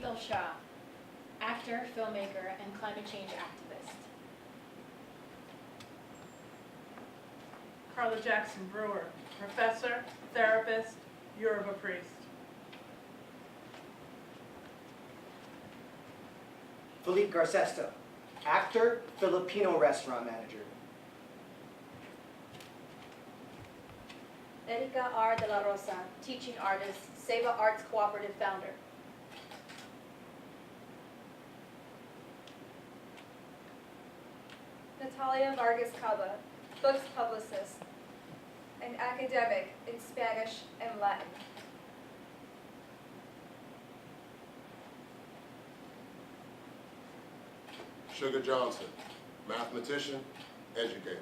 Ethel Shaw, actor, filmmaker, and climate change activist. Carla Jackson Brewer, professor, therapist, Yoruba priest. Philippe Garcesto, actor, Filipino restaurant manager. Erika R. de la Rosa, teaching artist, Seva Arts Cooperative founder. Natalia Vargas Caba, books publicist, an academic in Spanish and Latin. Sugar Johnson, mathematician, educator.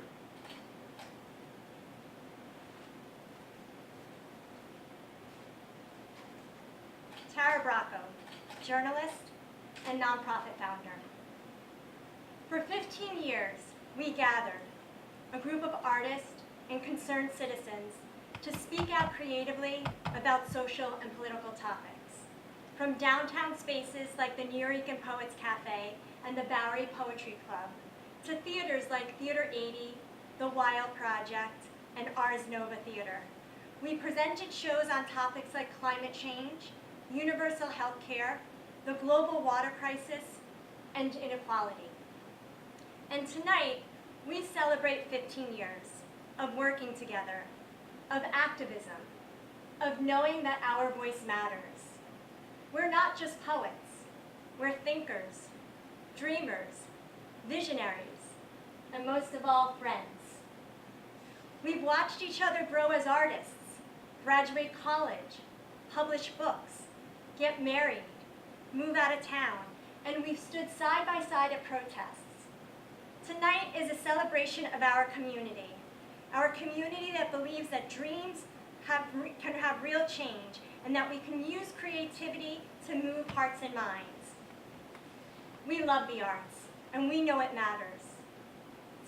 Tara Bracco, journalist and nonprofit founder. For 15 years, we gathered, a group of artists and concerned citizens, to speak out creatively about social and political topics. From downtown spaces like the Nuyorican Poets Cafe and the Bowery Poetry Club, to theaters like Theater 80, The Wild Project, and Ars Nova Theater. We presented shows on topics like climate change, universal health care, the global water crisis, and inequality. And tonight, we celebrate 15 years of working together, of activism, of knowing that our voice matters. We're not just poets, we're thinkers, dreamers, visionaries, and most of all, friends. We've watched each other grow as artists, graduate college, publish books, get married, move out of town, and we've stood side by side at protests. Tonight is a celebration of our community that believes that dreams can have real change and that we can use creativity to move hearts and minds. We love the arts, and we know it matters.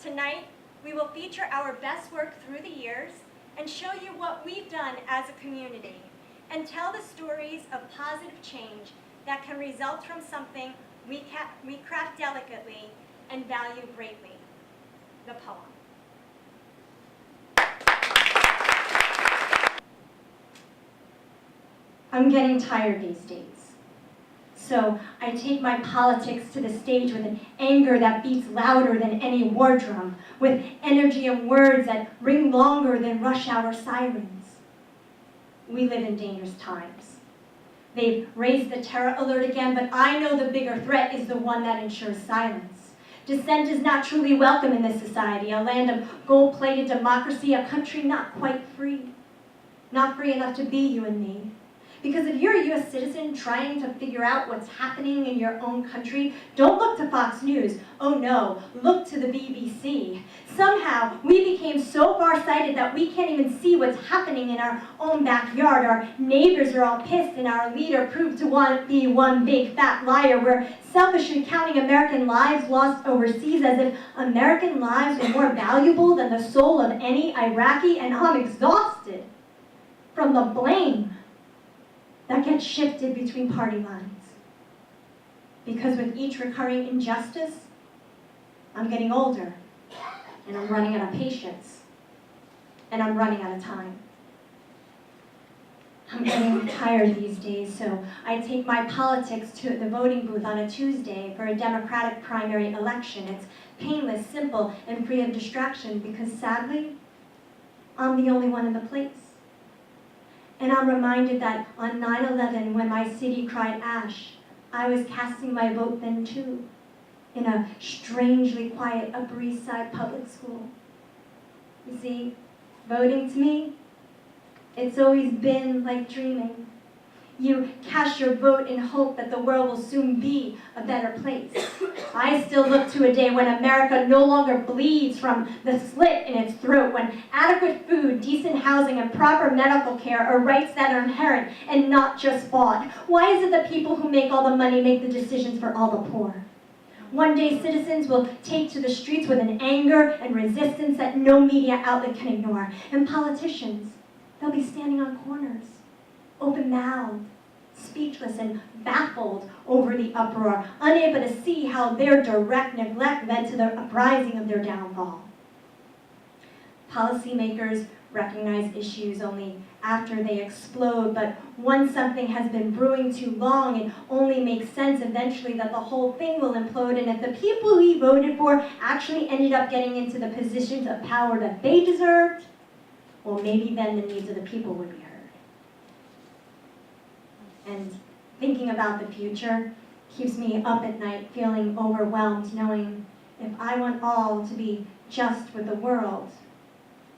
Tonight, we will feature our best work through the years and show you what we've done as a community, and tell the stories of positive change that can result from something we craft delicately and value greatly, the poem. I'm getting tired these days. So I take my politics to the stage with an anger that beats louder than any war drum, with energy and words that ring longer than rush hour sirens. We live in dangerous times. They've raised the terror alert again, but I know the bigger threat is the one that ensures silence. Dissent is not truly welcome in this society, a land of gold-plated democracy, a country not quite free. Not free enough to be you and me. Because if you're a U.S. citizen trying to figure out what's happening in your own country, don't look to Fox News. Oh no, look to the BBC. Somehow, we became so far-sighted that we can't even see what's happening in our own backyard. Our neighbors are all pissed, and our leader proved to be one big fat liar. We're selfishly counting American lives lost overseas as if American lives were more valuable than the soul of any Iraqi, and I'm exhausted from the blame that gets shifted between party lines. Because with each recurring injustice, I'm getting older, and I'm running out of patience, and I'm running out of time. I'm getting tired these days, so I take my politics to the voting booth on a Tuesday for a Democratic primary election. It's painless, simple, and free of distraction because sadly, I'm the only one in the place. And I'm reminded that on 9/11, when my city cried ash, I was casting my vote then too, in a strangely quiet Upper East Side public school. You see, voting to me, it's always been like dreaming. You cast your vote in hope that the world will soon be a better place. I still look to a day when America no longer bleeds from the slit in its throat, when adequate food, decent housing, and proper medical care are rights that are inherent and not just bought. Why is it that people who make all the money make the decisions for all the poor? One day, citizens will take to the streets with an anger and resistance that no media outlet can ignore. And politicians, they'll be standing on corners, open-mouthed, speechless and baffled over the uproar, unable to see how their direct neglect led to the uprising of their downfall. Policymakers recognize issues only after they explode, but once something has been brewing too long, it only makes sense eventually that the whole thing will implode, and if the people we voted for actually ended up getting into the positions of power that they deserved, well, maybe then the needs of the people would be heard. And thinking about the future keeps me up at night feeling overwhelmed, knowing if I want all to be just with the world,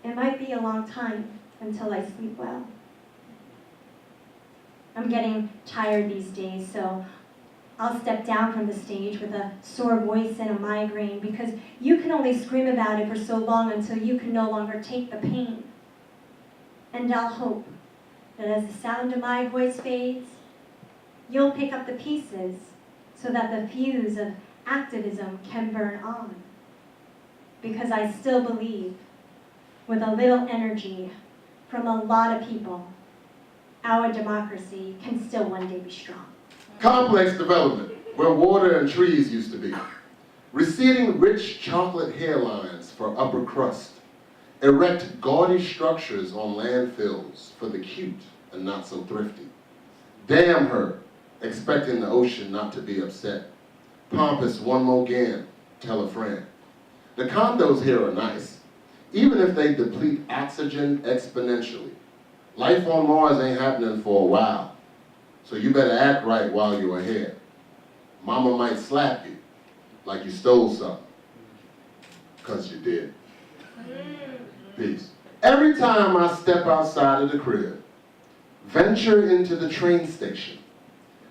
it might be a long time until I sleep well. I'm getting tired these days, so I'll step down from the stage with a sore voice and a migraine, because you can only scream about it for so long until you can no longer take the pain. And I'll hope that as the sound of my voice fades, you'll pick up the pieces so that the fuse of activism can burn on. Because I still believe, with a little energy from a lot of people, our democracy can still one day be strong. Complex development, where water and trees used to be. Receding rich chocolate hairlines for upper crust. Erect gaudy structures on landfills for the cute and not so thrifty. Dam her, expecting the ocean not to be upset. Pompous one more again, tell a friend. The condos here are nice, even if they deplete oxygen exponentially. Life on Mars ain't happening for a while, so you better act right while you're ahead. Mama might slap you like you stole something, 'cause you did. Peace. Every time I step outside of the crib, venture into the train station,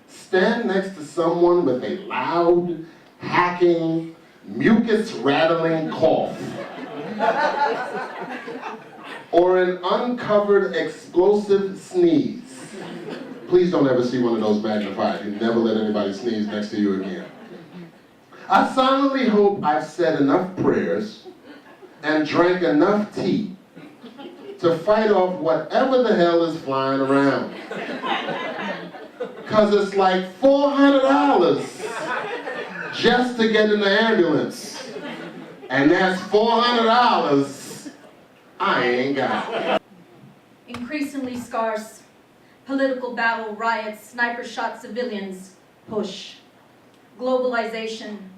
stand next to someone with a loud, hacking, mucus-rattling cough, or an uncovered explosive sneeze. Please don't ever see one of those magnified. You never let anybody sneeze next to you again. I silently hope I've said enough prayers and drank enough tea to fight off whatever the hell is flying around. 'Cause it's like $400 just to get in the ambulance. And that's $400 I ain't got. Increasingly scarce, political battle, riots, sniper shot civilians, push. Globalization,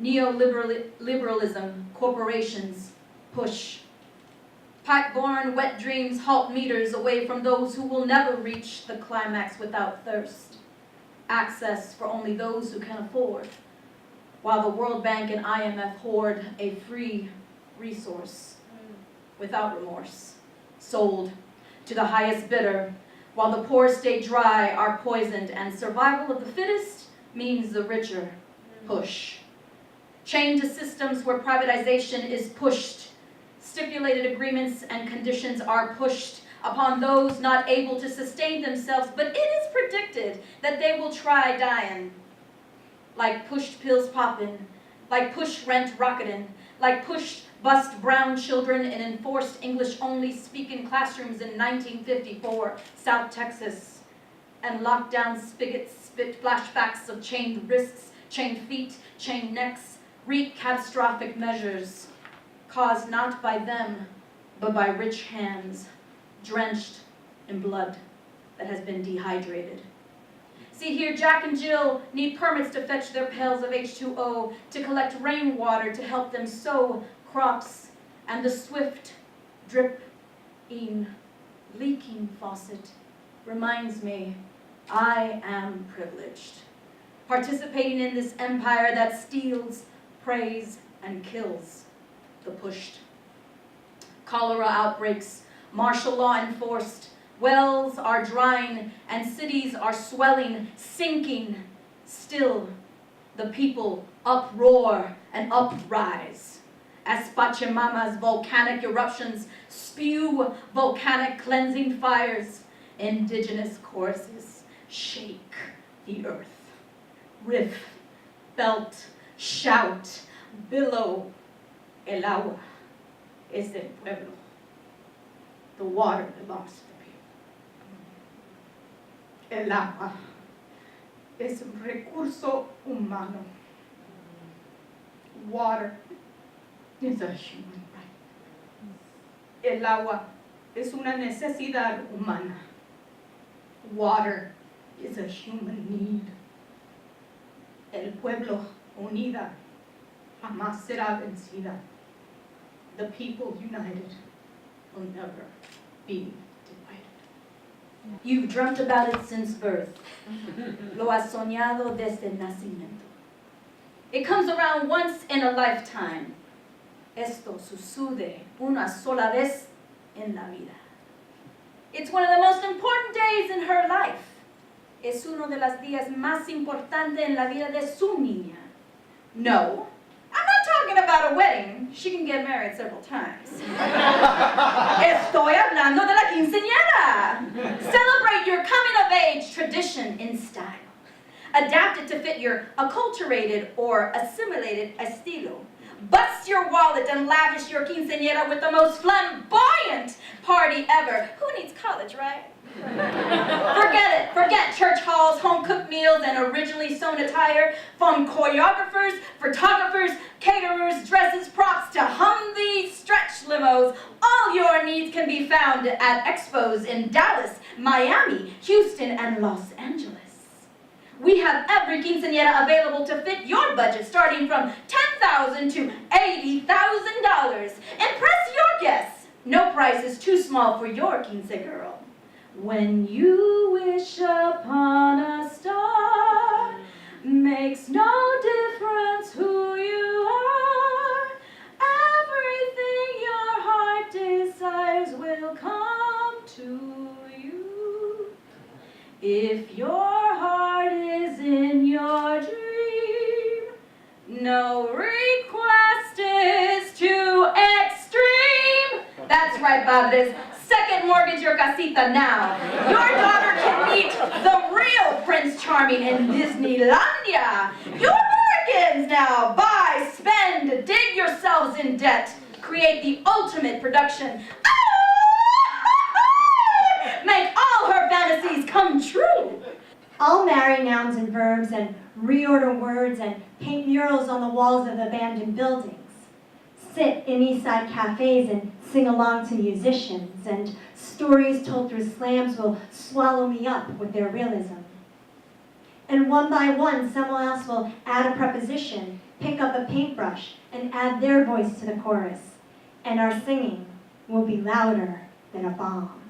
neoliberalism, corporations, push. Pipe-borne wet dreams halt meters away from those who will never reach the climax without thirst. Access for only those who can afford, while the World Bank and IMF hoard a free resource without remorse, sold to the highest bidder, while the poor stay dry, are poisoned, and survival of the fittest means the richer push. Chained to systems where privatization is pushed, stipulated agreements and conditions are pushed upon those not able to sustain themselves, but it is predicted that they will try dying. Like pushed pills poppin', like push rent rocketin', like pushed bust brown children in enforced English-only speaking classrooms in 1954, South Texas, and lockdown spigots spit flashbacks of chained wrists, chained feet, chained necks, wreak catastrophic measures, caused not by them, but by rich hands, drenched in blood that has been dehydrated. See here, Jack and Jill need permits to fetch their pails of H2O, to collect rainwater to help them sow crops, and the swift drip-ing, leaking faucet reminds me I am privileged, participating in this empire that steals, preys, and kills the pushed. Cholera outbreaks, martial law enforced, wells are drying, and cities are swelling, sinking. Still, the people uproar and uprise as Pachamama's volcanic eruptions spew volcanic cleansing fires. Indigenous choruses shake the earth. Riff, belt, shout, billow. El agua es del pueblo. The water belongs to the people. El agua es un recurso humano. Water is a human right. El agua es una necesidad humana. Water is a human need. El pueblo unida jamás será vencida. The people united will never be divided. You've dreamt about it since birth. Lo has soñado desde el nacimiento. It comes around once in a lifetime. Esto sucede una sola vez en la vida. It's one of the most important days in her life. Es uno de los días más importantes en la vida de su niña. No, I'm not talking about a wedding. She can get married several times. Estoy hablando de la quinceañera. Celebrate your coming of age tradition in style. Adapt it to fit your acculturated or assimilated estilo. Bust your wallet and lavish your quinceañera with the most flamboyant party ever. Who needs college, right? Forget it. Forget church halls, home-cooked meals, and originally sewn attire. From choreographers, photographers, caterers, dresses, props to Humvee stretch limos, all your needs can be found at expos in Dallas, Miami, Houston, and Los Angeles. We have every quinceañera available to fit your budget, starting from $10,000 to $80,000. Impress your guests. No price is too small for your quince girl. When you wish upon a star, makes no difference who you are. Everything your heart desires will come to you. If your heart is in your dream, no request is too extreme. That's right, Padres. Second mortgage your casita now. Your daughter can meet the real Prince Charming in Disneylandia. You're Americans now. Buy, spend, dig yourselves in debt. Create the ultimate production. Make all her fantasies come true. I'll marry nouns and verbs and reorder words and paint murals on the walls of abandoned buildings. Sit in Eastside cafes and sing along to musicians, and stories told through slams will swallow me up with their realism. And one by one, someone else will add a preposition, pick up a paintbrush, and add their voice to the chorus. And our singing will be louder than a bomb.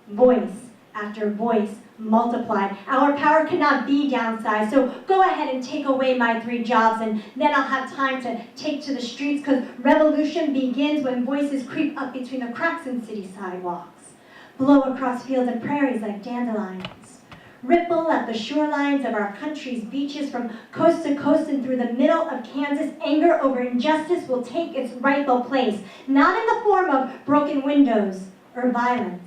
Voice after voice multiplied. Our power cannot be downsized, so go ahead and take away my 3 jobs, and then I'll have time to take to the streets, because revolution begins when voices creep up between the cracks in city sidewalks, blow across fields and prairies like dandelions, ripple at the shorelines of our country's beaches from coast to coast and through the middle of Kansas. Anger over injustice will take its rightful place, not in the form of broken windows or violence,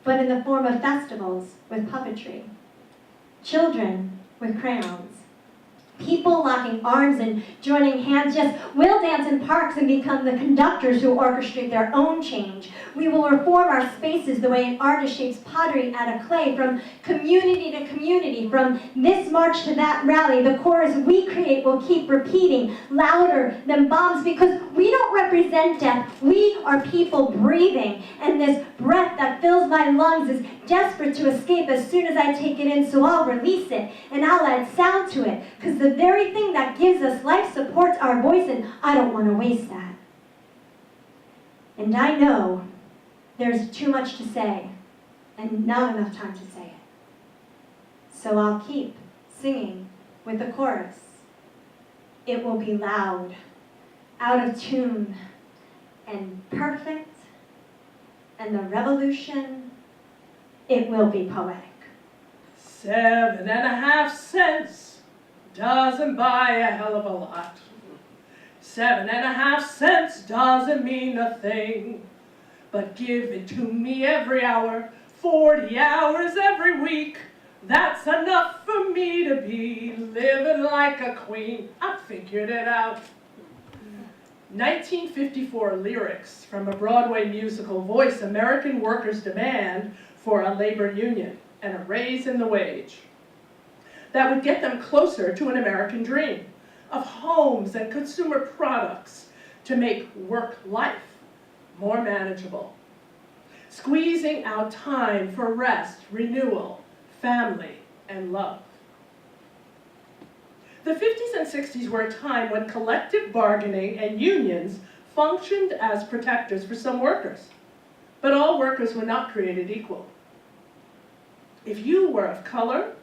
but in the form of festivals with puppetry, children with crayons, people locking arms and joining hands. Yes, we'll dance in parks and become the conductors who orchestrate their own change. We will reform our spaces the way an artist shapes pottery out of clay, from community to community, from this march to that rally. The chorus we create will keep repeating louder than bombs, because we don't represent death. We are people breathing, and this breath that fills my lungs is desperate to escape as soon as I take it in, so I'll release it, and I'll add sound to it, because the very thing that gives us life supports our voice, and I don't want to waste that. And I know there's too much to say, and not enough time to say it. So I'll keep singing with the chorus. It will be loud, out of tune, and perfect, and the revolution, it will be poetic. 7.5 cents doesn't buy a hell of a lot. 7.5 cents doesn't mean a thing, but give it to me every hour, 40 hours every week. That's enough for me to be living like a queen. I figured it out. 1954 lyrics from a Broadway musical voice American workers' demand for a labor union and a raise in the wage. that would get them closer to an American dream of homes and consumer products to make work life more manageable. Squeezing out time for rest, renewal, family, and love. The 50s and 60s were a time when collective bargaining and unions functioned as protectors for some workers, but all workers were not created equal. If you were of color,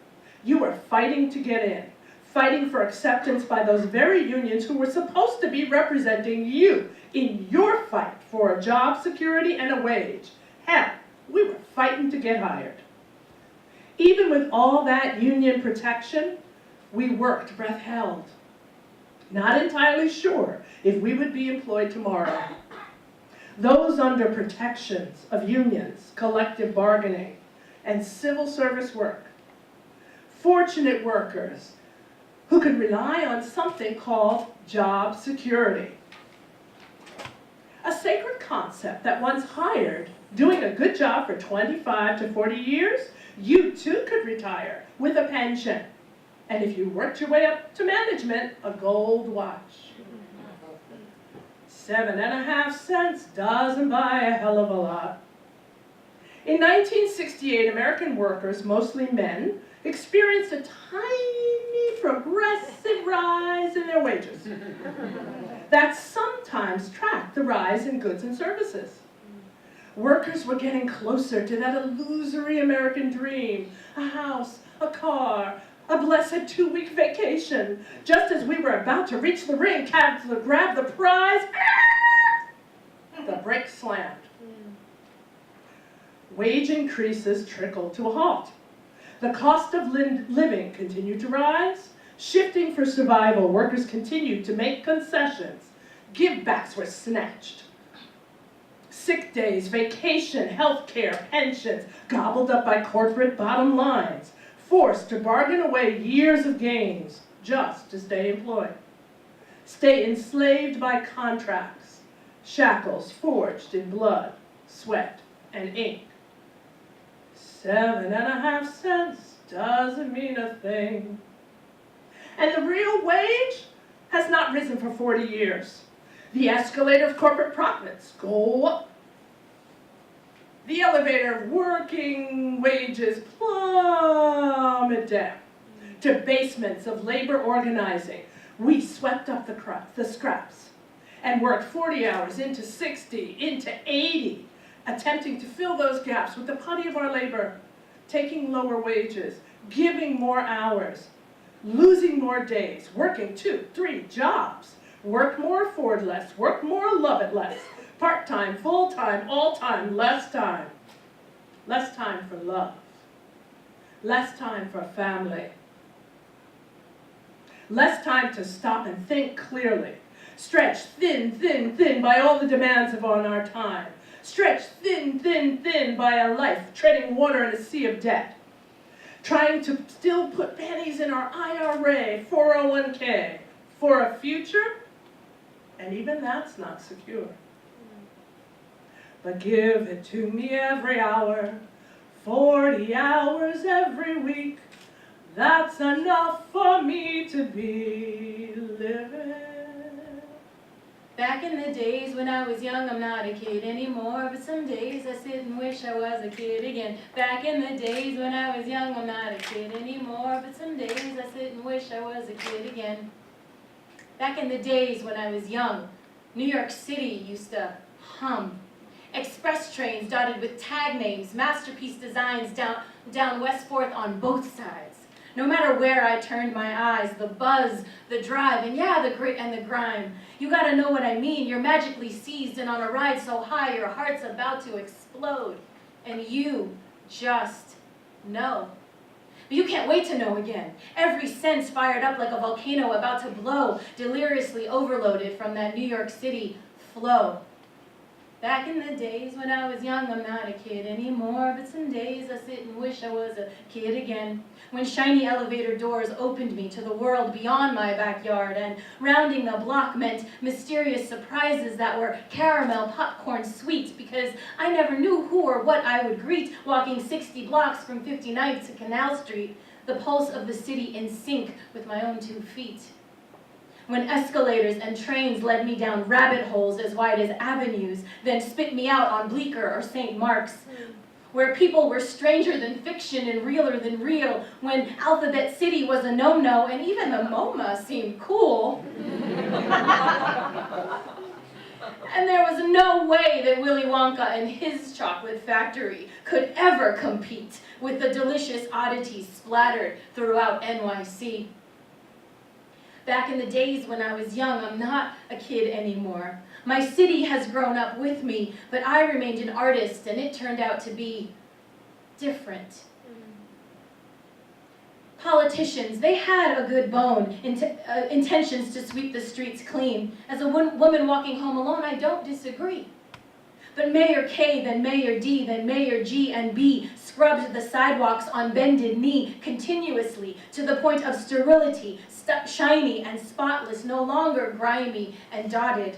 you were fighting to get in, fighting for acceptance by those very unions who were supposed to be representing you in your fight for a job security and a wage. Hell, we were fighting to get hired. Even with all that union protection, we worked breath held, not entirely sure if we would be employed tomorrow. Those under protections of unions, collective bargaining, and civil service work, fortunate workers who could rely on something called job security. A sacred concept that once hired, doing a good job for 25 to 40 years, you too could retire with a pension. And if you worked your way up to management, a gold watch. 7.5 cents doesn't buy a hell of a lot. In 1968, American workers, mostly men, experienced a tiny progressive rise in their wages that sometimes tracked the rise in goods and services. Workers were getting closer to that illusory American dream, a house, a car, a blessed 2-week vacation. Just as we were about to reach the ring, to grab the prize, the brakes slammed. Wage increases trickled to a halt. The cost of living continued to rise. Shifting for survival, workers continued to make concessions. Give-backs were snatched. Sick days, vacation, health care, pensions, gobbled up by corporate bottom lines, forced to bargain away years of gains just to stay employed. Stay enslaved by contracts, shackles forged in blood, sweat, and ink. 7.5 cents doesn't mean a thing. And the real wage has not risen for 40 years. The escalator of corporate profits go up. The elevator of working wages plummet down to basements of labor organizing. We swept up the scraps and worked 40 hours into 60, into 80, attempting to fill those gaps with the putty of our labor, taking lower wages, giving more hours, losing more days, working 2, 3 jobs, work more, afford less, work more, love it less, part-time, full-time, all-time, less time. Less time for love. Less time for family. Less time to stop and think clearly. Stretched thin, thin, thin by all the demands of our time. Stretched thin, thin, thin by a life treading water in a sea of debt. Trying to still put pennies in our IRA, 401k, for a future, and even that's not secure. But give it to me every hour, 40 hours every week. That's enough for me to be living. Back in the days when I was young, I'm not a kid anymore, but some days I sit and wish I was a kid again. Back in the days when I was young, I'm not a kid anymore, but some days I sit and wish I was a kid again. Back in the days when I was young, New York City used to hum. Express trains dotted with tag names, masterpiece designs down West 4th on both sides. No matter where I turned my eyes, the buzz, the drive, and yeah, the grit and the grime. You gotta know what I mean. You're magically seized and on a ride so high your heart's about to explode. And you just know. But you can't wait to know again. Every sense fired up like a volcano about to blow, deliriously overloaded from that New York City flow. Back in the days when I was young, I'm not a kid anymore, but some days I sit and wish I was a kid again. When shiny elevator doors opened me to the world beyond my backyard, and rounding the block meant mysterious surprises that were caramel popcorn sweet, because I never knew who or what I would greet walking 60 blocks from 59th to Canal Street. the pulse of the city in sync with my own 2 feet. When escalators and trains led me down rabbit holes as wide as avenues, then spit me out on Bleecker or St. Mark's, where people were stranger than fiction and realer than real, when Alphabet City was a no-no and even the MoMA seemed cool. And there was no way that Willy Wonka and his chocolate factory could ever compete with the delicious oddities splattered throughout NYC. Back in the days when I was young, I'm not a kid anymore. My city has grown up with me, but I remained an artist, and it turned out to be different. Politicians, they had a good bone, intentions to sweep the streets clean. As a woman walking home alone, I don't disagree. But Mayor K, then Mayor D, then Mayor G and B scrubbed the sidewalks on bended knee continuously to the point of sterility, shiny and spotless, no longer grimy and dotted.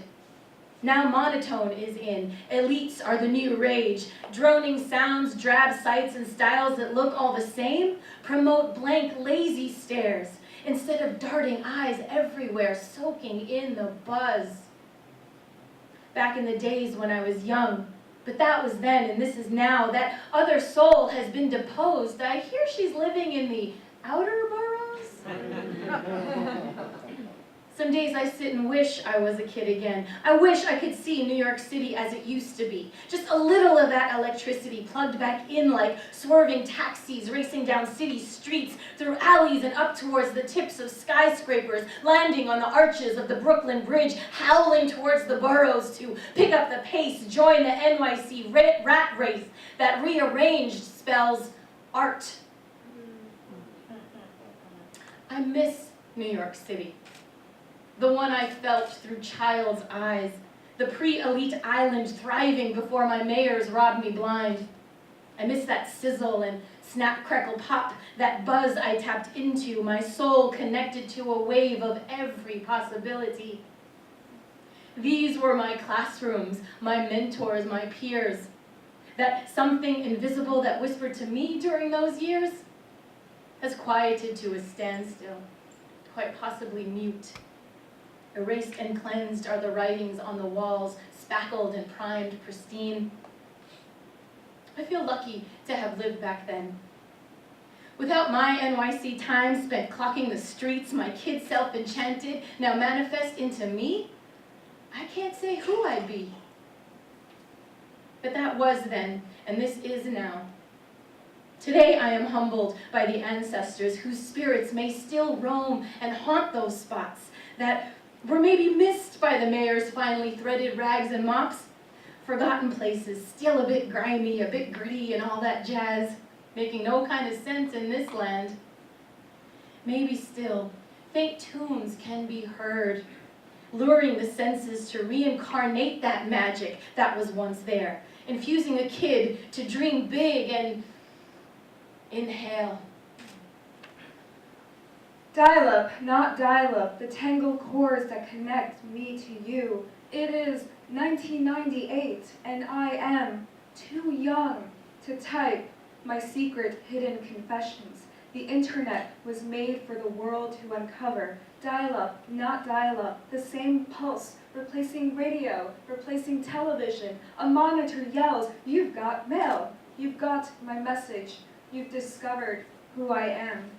Now monotone is in. Elites are the new rage. Droning sounds, drab sights, and styles that look all the same promote blank, lazy stares instead of darting eyes everywhere, soaking in the buzz. Back in the days when I was young, but that was then and this is now, that other soul has been deposed. I hear she's living in the outer boroughs. Some days I sit and wish I was a kid again. I wish I could see New York City as it used to be. Just a little of that electricity plugged back in like swerving taxis racing down city streets, through alleys and up towards the tips of skyscrapers, landing on the arches of the Brooklyn Bridge, howling towards the boroughs to pick up the pace, join the NYC rat race that rearranged spells art. I miss New York City. The one I felt through child's eyes, the pre-elite island thriving before my mayors robbed me blind. I miss that sizzle and snap, crackle, pop, that buzz I tapped into, my soul connected to a wave of every possibility. These were my classrooms, my mentors, my peers. That something invisible that whispered to me during those years has quieted to a standstill, quite possibly mute. Erased and cleansed are the writings on the walls, spackled and primed, pristine. I feel lucky to have lived back then. Without my NYC time spent clocking the streets, my kid self enchanted, now manifest into me, I can't say who I'd be. But that was then, and this is now. Today I am humbled by the ancestors whose spirits may still roam and haunt those spots that were maybe missed by the mayor's finely threaded rags and mops. Forgotten places, still a bit grimy, a bit gritty, and all that jazz, making no kind of sense in this land. Maybe still, faint tunes can be heard, luring the senses to reincarnate that magic that was once there, infusing a kid to dream big and inhale. Dial-up, not dial-up, the tangled cords that connect me to you. It is 1998, and I am too young to type my secret hidden confessions. The internet was made for the world to uncover. Dial-up, not dial-up, the same pulse, replacing radio, replacing television. A monitor yells, "You've got mail. You've got my message. You've discovered who I am."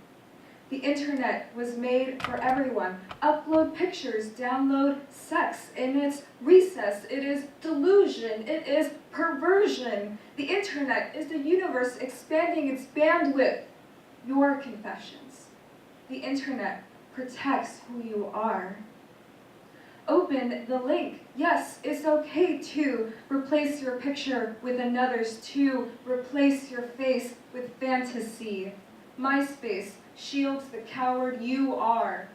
The internet was made for everyone. Upload pictures, download sex. In its recess, it is delusion, it is perversion. The internet is the universe expanding its bandwidth. Your confessions. The internet protects who you are. Open the link. Yes, it's okay to replace your picture with another's, to replace your face with fantasy. MySpace shields the coward you are.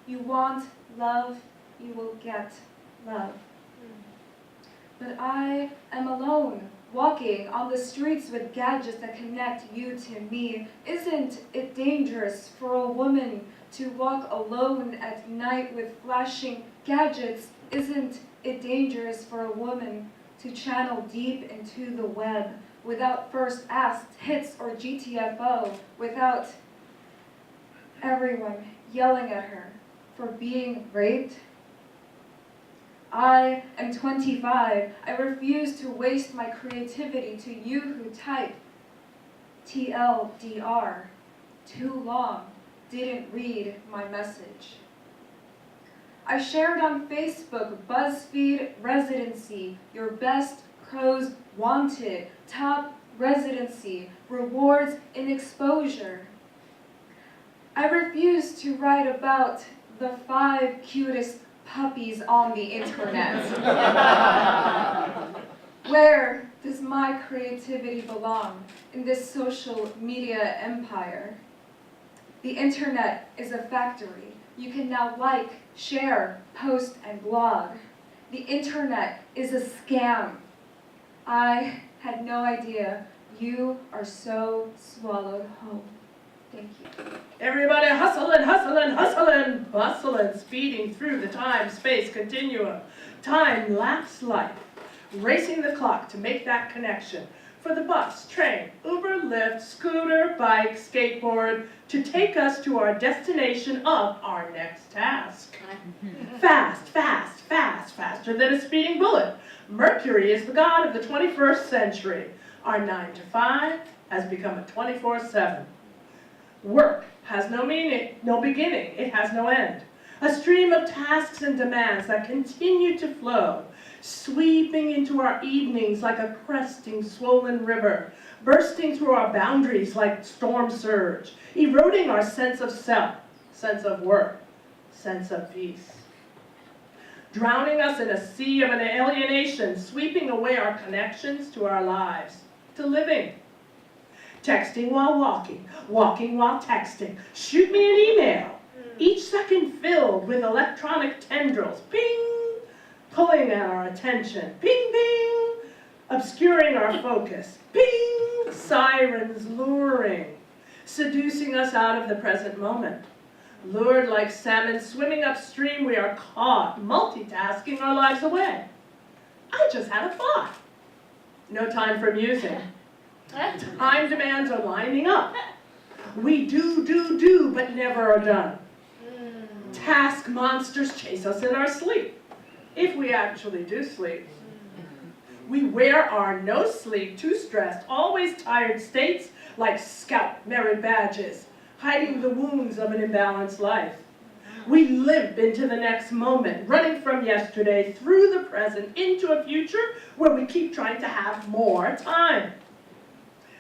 You want love, you will get love. But I am alone, walking on the streets with gadgets that connect you to me. Isn't it dangerous for a woman to walk alone at night with flashing gadgets? Isn't it dangerous for a woman to channel deep into the web without first asked hits or GTFO, without everyone yelling at her for being raped. I am 25. I refuse to waste my creativity to you who type TLDR. Too long, didn't read my message. I shared on Facebook BuzzFeed residency, your best crows wanted, top residency, rewards in exposure. I refuse to write about the 5 cutest puppies on the internet. Where does my creativity belong in this social media empire? The internet is a factory. You can now like, share, post, and blog. The internet is a scam. I had no idea you are so swallowed whole. Thank you. Everybody hustling, hustling, hustling, bustling, speeding through the time-space continuum. Time lapse life, racing the clock to make that connection. For the bus, train, Uber, Lyft, scooter, bike, skateboard, to take us to our destination of our next task. Fast, fast, fast, faster than a speeding bullet. Mercury is the god of the 21st century. Our 9 to 5 has become a 24/7. Work has no meaning, no beginning, it has no end. A stream of tasks and demands that continue to flow, sweeping into our evenings like a cresting, swollen river, bursting through our boundaries like storm surge, eroding our sense of self, sense of work, sense of peace. Drowning us in a sea of an alienation, sweeping away our connections to our lives, to living. Texting while walking, walking while texting, shoot me an email, each second filled with electronic tendrils, ping, pulling at our attention, ping, ping, obscuring our focus, ping, sirens luring, seducing us out of the present moment. Lured like salmon swimming upstream, we are caught, multitasking our lives away. I just had a thought. No time for musing. Time demands are lining up. We do, but never are done. Task monsters chase us in our sleep, if we actually do sleep. We wear our no sleep, too stressed, always tired states like scout merit badges, hiding the wounds of an imbalanced life. We limp into the next moment, running from yesterday through the present into a future where we keep trying to have more time.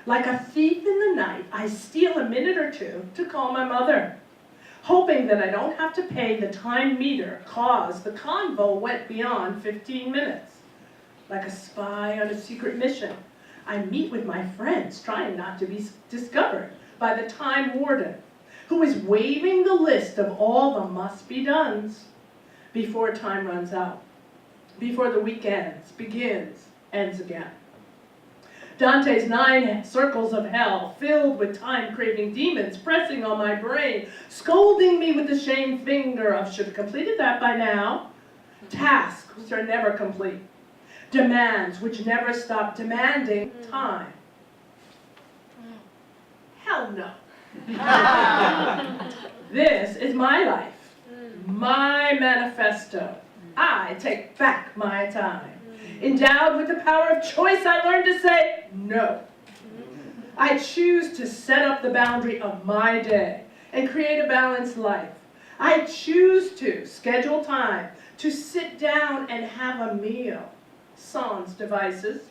Like a thief in the night, I steal a minute or two to call my mother, hoping that I don't have to pay the time meter cause the convo went beyond 15 minutes. Like a spy on a secret mission, I meet with my friends, trying not to be discovered by the time warden, who is waving the list of all the must-be-dones before time runs out, before the weekend ends again. Dante's 9 circles of hell, filled with time-craving demons pressing on my brain, scolding me with the shame finger of should have completed that by now. Tasks which are never complete. Demands which never stop demanding time. Hell no. This is my life, my manifesto. I take back my time. Endowed with the power of choice, I learned to say no. I choose to set up the boundary of my day and create a balanced life. I choose to schedule time to sit down and have a meal. Sans devices.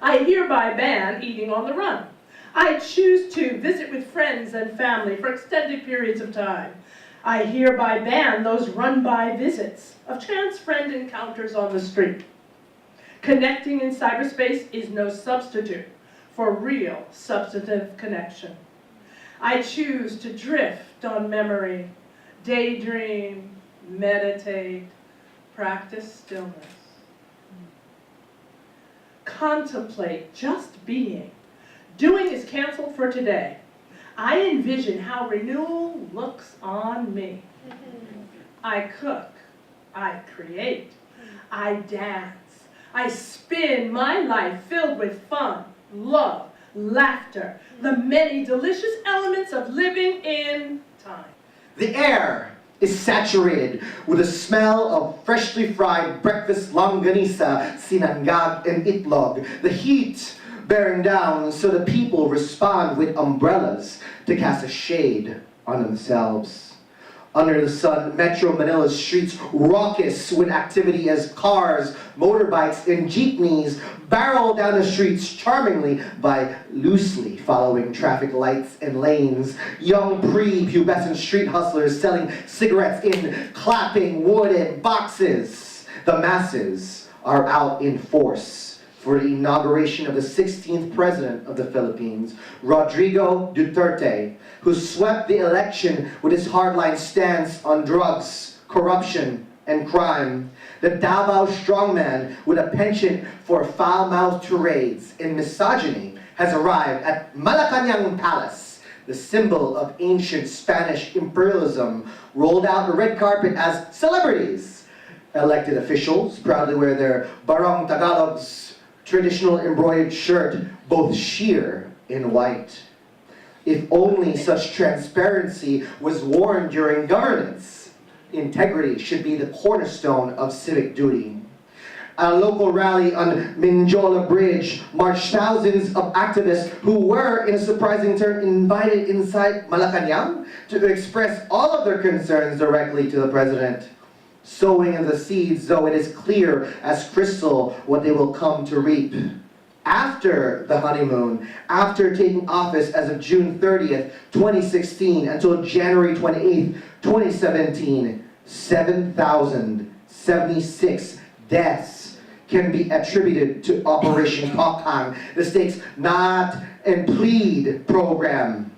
I hereby ban eating on the run. I choose to visit with friends and family for extended periods of time. I hereby ban those run-by visits of chance friend encounters on the street. Connecting in cyberspace is no substitute for real substantive connection. I choose to drift on memory, daydream, meditate, practice stillness. Contemplate just being. Doing is canceled for today. I envision how renewal looks on me. I cook, I create, I dance. I spin my life filled with fun, love, laughter, the many delicious elements of living in time. The air is saturated with the smell of freshly fried breakfast longanisa, sinangag, and itlog. The heat bearing down so the people respond with umbrellas to cast a shade on themselves. Under the sun, Metro Manila's streets raucous with activity as cars, motorbikes, and jeepneys barrel down the streets charmingly by loosely following traffic lights and lanes. Young pre-pubescent street hustlers selling cigarettes in clapping wooden boxes. The masses are out in force for the inauguration of the 16th president of the Philippines, Rodrigo Duterte, who swept the election with his hardline stance on drugs, corruption, and crime. The Davao strongman with a penchant for foul-mouthed tirades and misogyny has arrived at Malacanang Palace, the symbol of ancient Spanish imperialism, rolled out the red carpet as celebrities. Elected officials proudly wear their Barong Tagalog's traditional embroidered shirt, both sheer in white. If only such transparency was worn during governance. Integrity should be the cornerstone of civic duty. At a local rally on Minjola Bridge marched thousands of activists who were, in a surprising turn, invited inside Malacanang to express all of their concerns directly to the president. Sowing of the seeds, though it is clear as crystal what they will come to reap. After the honeymoon, after taking office as of June 30th, 2016 until January 28th, 2017, 7,076 deaths can be attributed to Operation Kokang, the state's not and plead program.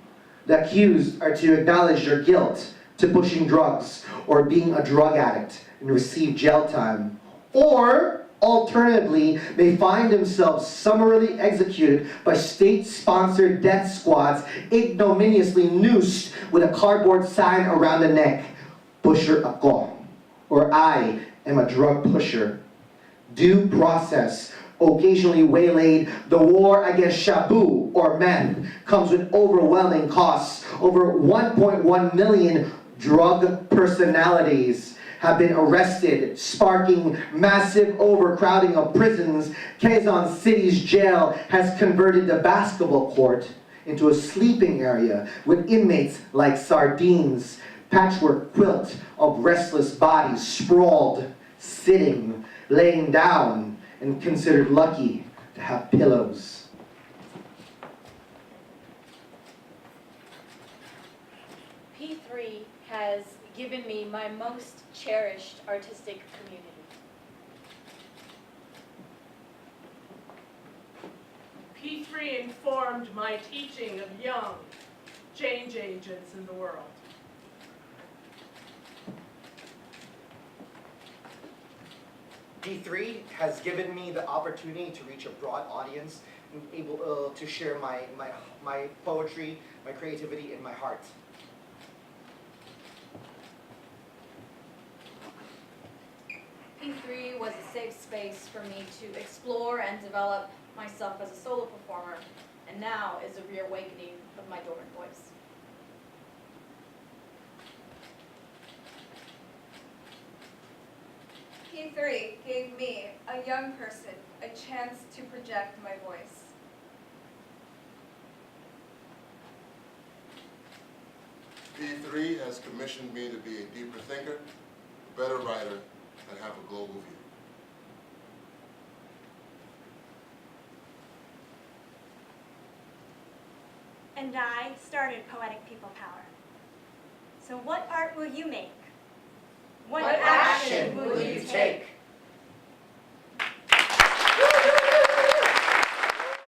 The accused are to acknowledge their guilt to pushing drugs or being a drug addict and receive jail time, or alternatively, may find themselves summarily executed by state-sponsored death squads ignominiously noosed with a cardboard sign around the neck, "Pusher ako," or "I am a drug pusher." Due process, occasionally waylaid, the war against shabu or meth comes with overwhelming costs. Over 1.1 million drug personalities have been arrested, sparking massive overcrowding of prisons. Quezon City's jail has converted the basketball court into a sleeping area with inmates like sardines, patchwork quilt of restless bodies sprawled, sitting, laying down, and considered lucky to have pillows. P3 has given me my most cherished artistic community. P3 informed my teaching of young change agents in the world. D3 has given me the opportunity to reach a broad audience and able to share my poetry, my creativity, and my heart. P3 was a safe space for me to explore and develop myself as a solo performer, and now is a reawakening of my dormant voice. P3 gave me, a young person, a chance to project my voice. P3 has commissioned me to be a deeper thinker, a better writer, and have a global view. And I started Poetic People Power. So what art will you make? What action will you take?